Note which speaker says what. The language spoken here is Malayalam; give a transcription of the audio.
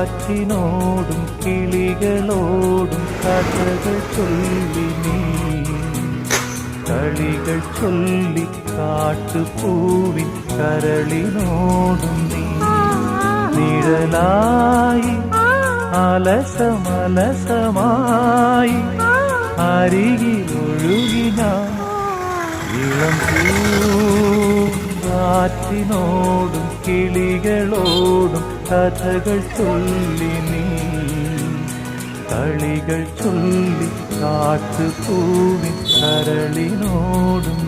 Speaker 1: കാറ്റിനോടും കിളികളോടും കഥകൾ ചൊല്ലി നീ കളികൾ ചൊല്ലി കാട്ടുപൂവിൻ കരളിനോടും നീ നിഴലായി അലസമലസമായി അരികിലൊഴുകിന ഇളം പൂങ്കാറ്റിനോടും കിളികളോടും കഥകൾ ചൊല്ലി നീ കളികൾ ചൊല്ലി കാട്ടുപൂവിൻ കരളിനോടും